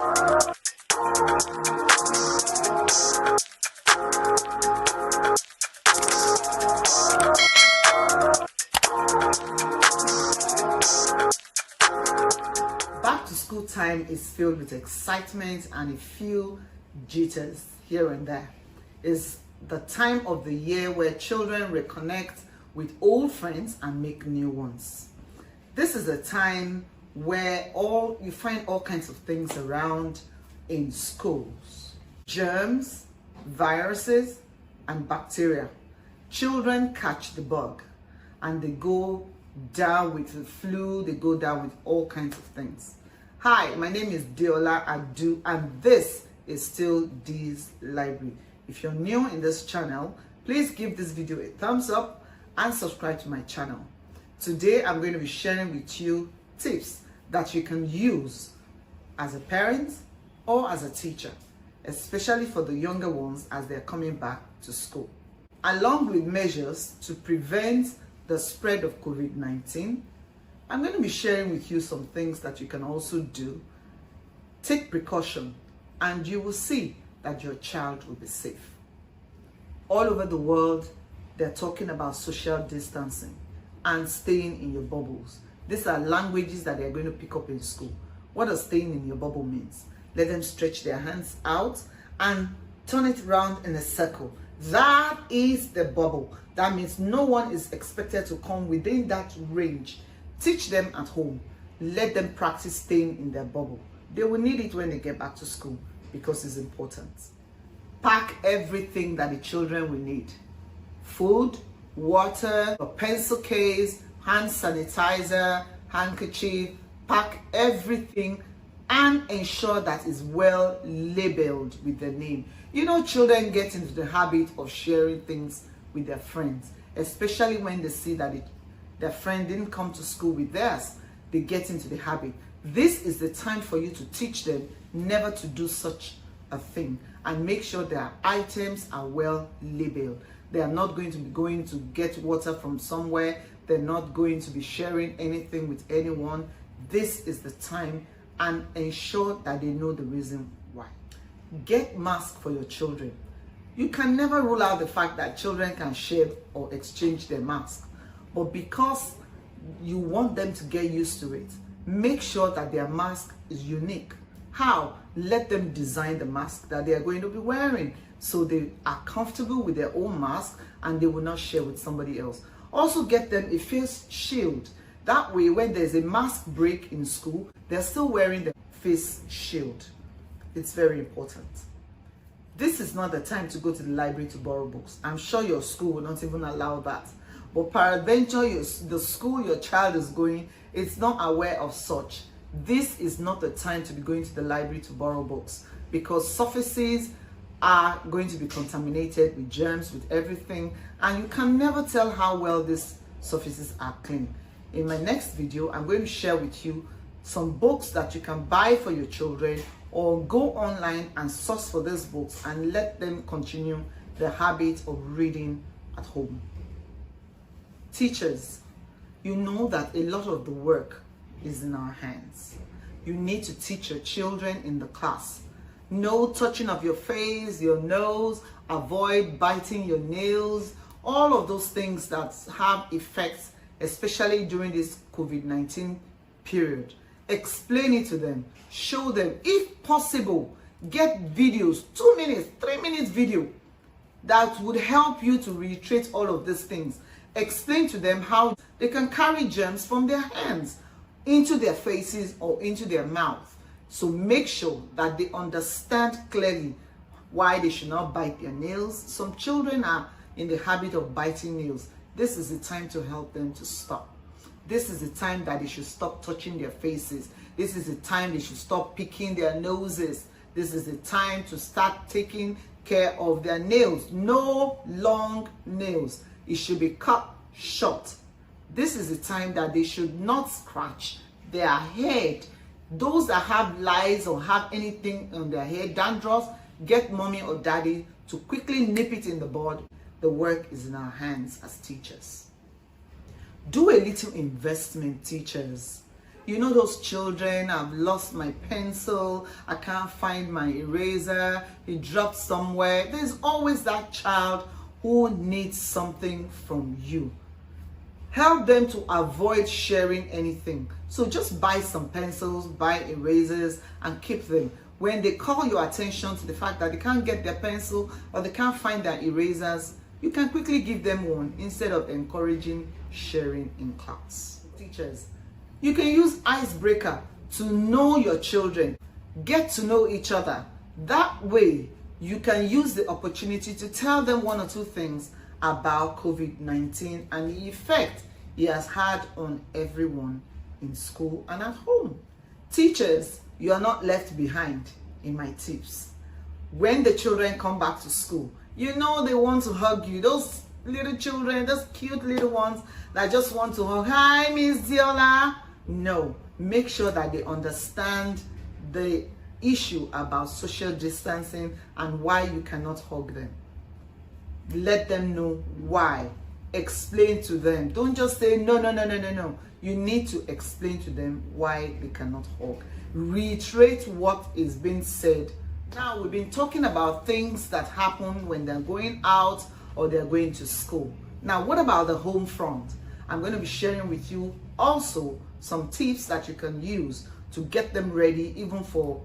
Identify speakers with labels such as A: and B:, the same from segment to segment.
A: Back to school time is filled with excitement and a few jitters here and there. It's the time of the year where children reconnect with old friends and make new ones. This is a time where you find all kinds of things around in schools. Germs, viruses, and bacteria. Children catch the bug and they go down with the flu, they go down with all kinds of things. Hi, my name is Deola Adu and this is still Dee's Library. If you're new in this channel, please give this video a thumbs up and subscribe to my channel. Today I'm going to be sharing with you tips that you can use as a parent or as a teacher, especially for the younger ones as they're coming back to school. Along with measures to prevent the spread of COVID-19, I'm going to be sharing with you some things that you can also do. Take precaution and you will see that your child will be safe. All over the world, they're talking about social distancing and staying in your bubbles. These are languages that they're going to pick up in school. What does staying in your bubble means? Let them stretch their hands out and turn it around in a circle. That is the bubble. That means no one is expected to come within that range. Teach them at home. Let them practice staying in their bubble. They will need it when they get back to school because it's important. Pack everything that the children will need. Food, water, a pencil case, hand sanitizer, handkerchief. Pack everything and ensure that it's well labeled with the name. You know, children get into the habit of sharing things with their friends, especially when they see that their friend didn't come to school with theirs. They get into the habit. This is the time for you to teach them never to do such a thing and make sure their items are well labeled. They are not going to get water from somewhere. They're not going to be sharing anything with anyone. This is the time, and ensure that they know the reason why. Get masks for your children. You can never rule out the fact that children can share or exchange their masks, but because you want them to get used to it, make sure that their mask is unique. How? Let them design the mask that they are going to be wearing so they are comfortable with their own mask and they will not share with somebody else. Also get them a face shield. That way, when there's a mask break in school, they're still wearing the face shield. It's very important. This is not the time to go to the library to borrow books. I'm sure your school will not even allow that. But peradventure, the school your child is going, it's not aware of such. This is not the time to be going to the library to borrow books because surfaces are going to be contaminated with germs, with everything, and you can never tell how well these surfaces are clean. In my next video, I'm going to share with you some books that you can buy for your children or go online and source for these books and let them continue the habit of reading at home. Teachers, you know that a lot of the work is in our hands. You need to teach your children in the class. No touching of your face, your nose, avoid biting your nails, all of those things that have effects, especially during this COVID-19 period. Explain it to them, show them, if possible, get videos, 2 minutes, 3 minutes video that would help you to reiterate all of these things. Explain to them how they can carry germs from their hands into their faces or into their mouth. So make sure that they understand clearly why they should not bite their nails. Some children are in the habit of biting nails. This is the time to help them to stop. This is the time that they should stop touching their faces. This is the time they should stop picking their noses. This is the time to start taking care of their nails. No long nails. It should be cut short. This is the time that they should not scratch their head. Those that have lice or have anything on their head, dandruff, get mommy or daddy to quickly nip it in the bud. The work is in our hands as teachers. Do a little investment, teachers. You know those children, I've lost my pencil, I can't find my eraser, it dropped somewhere. There's always that child who needs something from you. Help them to avoid sharing anything. So just buy some pencils, buy erasers, and keep them. When they call your attention to the fact that they can't get their pencil or they can't find their erasers, you can quickly give them one instead of encouraging sharing in class. Teachers, you can use icebreaker to know your children, get to know each other. That way, you can use the opportunity to tell them one or two things about COVID-19 and the effect it has had on everyone in school and at home. Teachers, you are not left behind in my tips. When the children come back to school, you know they want to hug you. Those little children, those cute little ones that just want to hug. Hi, Miss Diola. No, make sure that they understand the issue about social distancing and why you cannot hug them. Let them know why. Explain to them. Don't just say no. You need to explain to them why they cannot hug. Reiterate what is being said. Now, we've been talking about things that happen when they're going out or they're going to school. Now, what about the home front? I'm going to be sharing with you also some tips that you can use to get them ready even for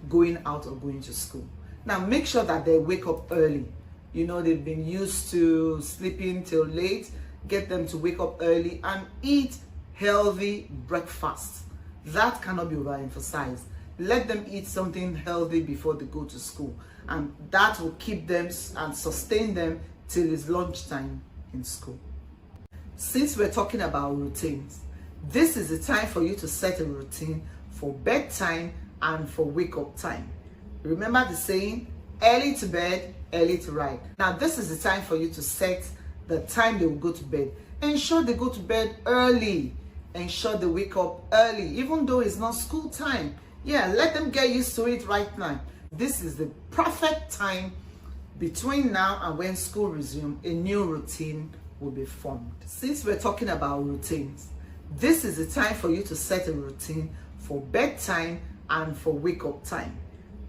A: going out or going to school. Now, make sure that they wake up early. You know, they've been used to sleeping till late. Get them to wake up early and eat healthy breakfast. That cannot be overemphasized. Let them eat something healthy before they go to school, and that will keep them and sustain them till it's lunchtime in school. Since we're talking about routines, this is the time for you to set a routine for bedtime and for wake up time. Remember the saying, early to bed, early to rise. Now this is the time for you to set the time they will go to bed. Ensure they go to bed early. Ensure they wake up early, even though it's not school time. Yeah, let them get used to it right now. This is the perfect time between now and when school resumes. A new routine will be formed. Since we're talking about routines, this is the time for you to set a routine for bedtime and for wake up time.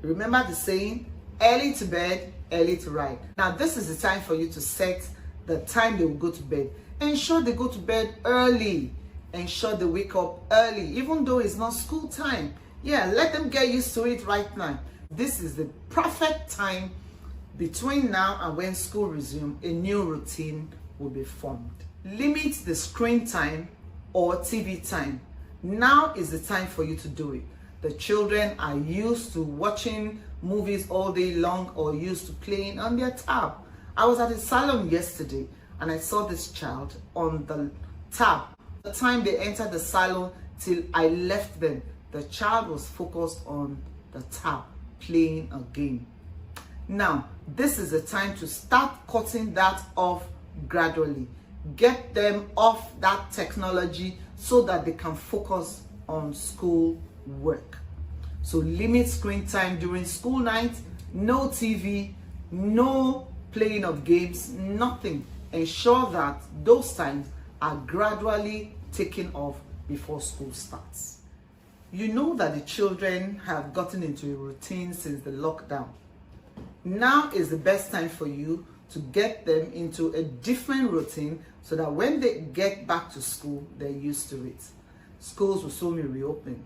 A: Remember the saying, early to bed, early to rise. Now this is the time for you to set the time they will go to bed. Ensure they go to bed early. Ensure they wake up early, even though it's not school time. Yeah, let them get used to it right now. This is the perfect time between now and when school resumes. A new routine will be formed. Limit the screen time or TV time. Now is the time for you to do it. The children are used to watching movies all day long or used to playing on their tab. I was at a salon yesterday and I saw this child on the tab. The time they entered the salon till I left them, the child was focused on the tab, playing a game. Now, this is the time to start cutting that off gradually. Get them off that technology so that they can focus on school work. So limit screen time during school night, no TV, no playing of games, nothing. Ensure that those times are gradually taken off before school starts. You know that the children have gotten into a routine since the lockdown. Now is the best time for you to get them into a different routine so that when they get back to school, they're used to it. Schools will soon reopen.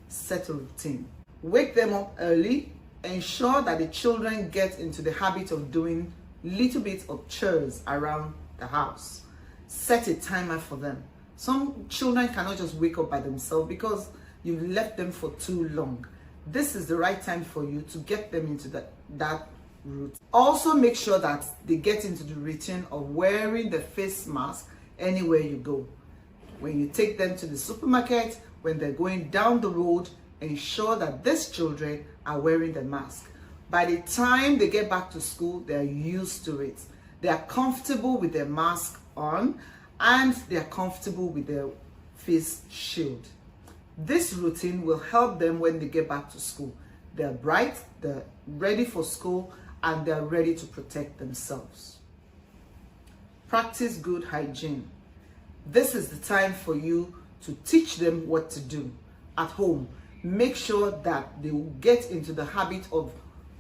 A: Set a routine. Wake them up early. Ensure that the children get into the habit of doing little bits of chores around the house. Set a timer for them. Some children cannot just wake up by themselves because you've left them for too long. This is the right time for you to get them into that route. Also make sure that they get into the routine of wearing the face mask anywhere you go. When you take them to the supermarket, when they're going down the road, ensure that these children are wearing the mask. By the time they get back to school, they're used to it. They are comfortable with their mask on and they are comfortable with their face shield. This routine will help them when they get back to school. They're bright, they're ready for school, and they're ready to protect themselves. Practice good hygiene. This is the time for you to teach them what to do at home. Make sure that they will get into the habit of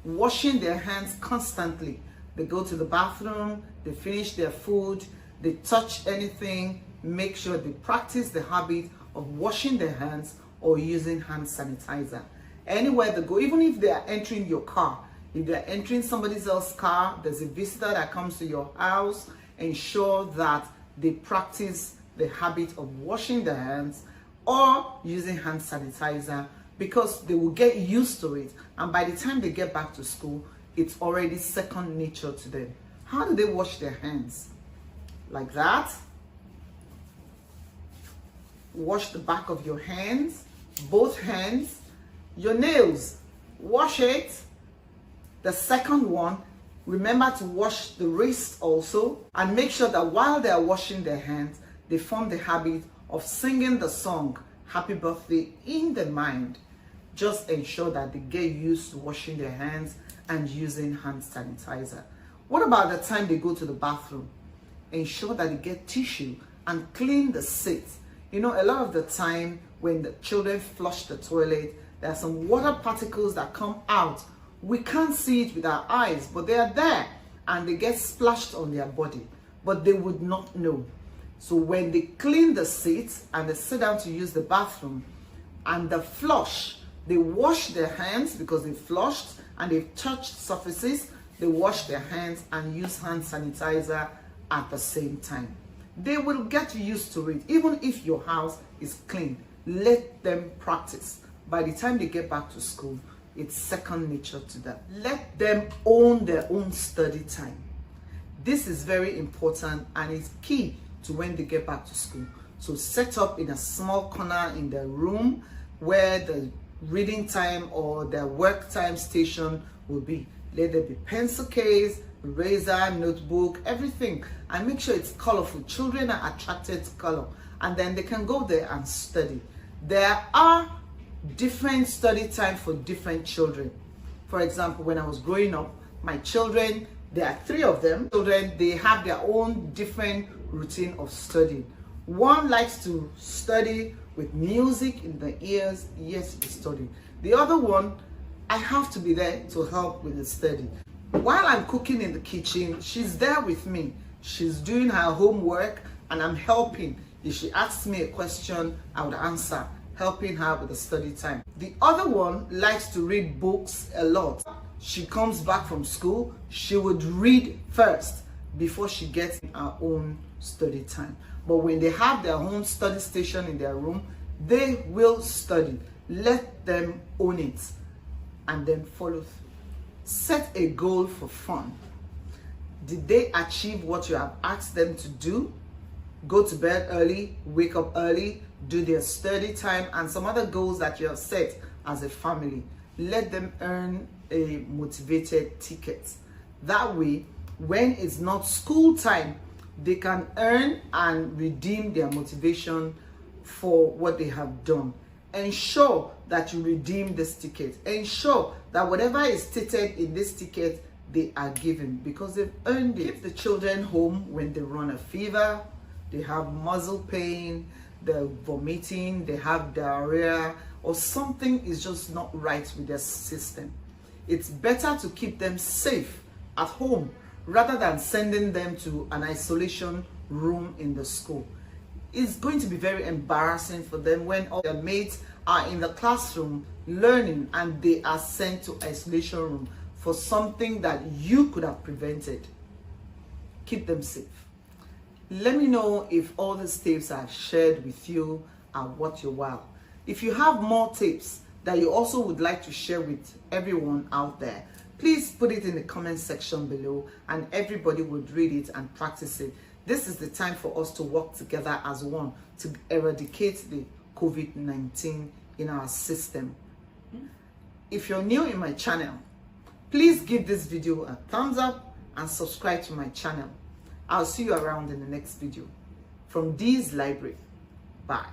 A: washing their hands constantly. They go to the bathroom, they finish their food, they touch anything, make sure they practice the habit of washing their hands or using hand sanitizer. Anywhere they go, even if they are entering your car, if they're entering somebody else's car, there's a visitor that comes to your house, ensure that they practice the habit of washing their hands or using hand sanitizer, because they will get used to it, and by the time they get back to school, it's already second nature to them. How do they wash their hands? Like that. Wash the back of your hands, both hands. Your nails, wash it. The second one, remember to wash the wrist also, and make sure that while they are washing their hands, they form the habit of singing the song Happy Birthday in their mind. Just ensure that they get used to washing their hands and using hand sanitizer. What about the time they go to the bathroom? Ensure that they get tissue and clean the seat. You know, a lot of the time when the children flush the toilet, there are some water particles that come out. We can't see it with our eyes, but they are there and they get splashed on their body, but they would not know. So when they clean the seats and they sit down to use the bathroom and the flush, they wash their hands because they flushed and they've touched surfaces. They wash their hands and use hand sanitizer at the same time. They will get used to it. Even if your house is clean, let them practice. By the time they get back to school, it's second nature to them. Let them own their own study time. This is very important and it's key to when they get back to school. So set up in a small corner in their room where the reading time or their work time station will be. Let there be pencil case, eraser, notebook, everything, and make sure it's colorful. Children are attracted to color, and then they can go there and study. There are different study time for different children. For example, when I was growing up, my children, there are 3 of them, children, they have their own different routine of studying. One likes to study with music in the ears, yes, he's studying. The other one, I have to be there to help with the study. While I'm cooking in the kitchen, she's there with me. She's doing her homework and I'm helping. If she asks me a question, I would answer, helping her with the study time. The other one likes to read books a lot. She comes back from school, she would read first before she gets her own study time. But when they have their own study station in their room, they will study. Let them own it and then follow through. Set a goal for fun. Did they achieve what you have asked them to do? Go to bed early, wake up early, do their study time, and some other goals that you have set as a family. Let them earn a motivated ticket. That way, when it's not school time, they can earn and redeem their motivation for what they have done. Ensure that you redeem this ticket. Ensure that whatever is stated in this ticket, they are given because they've earned it. Keep the children home when they run a fever, they have muscle pain, they're vomiting, they have diarrhea, or something is just not right with their system. It's better to keep them safe at home rather than sending them to an isolation room in the school. It's going to be very embarrassing for them when all their mates are in the classroom learning and they are sent to isolation room for something that you could have prevented. Keep them safe. Let me know if all these tips I've shared with you are worth your while. If you have more tips that you also would like to share with everyone out there, please put it in the comment section below and everybody would read it and practice it. This is the time for us to work together as one to eradicate the COVID-19 in our system. If you're new in my channel, please give this video a thumbs up and subscribe to my channel. I'll see you around in the next video. From Dee's Library. Bye.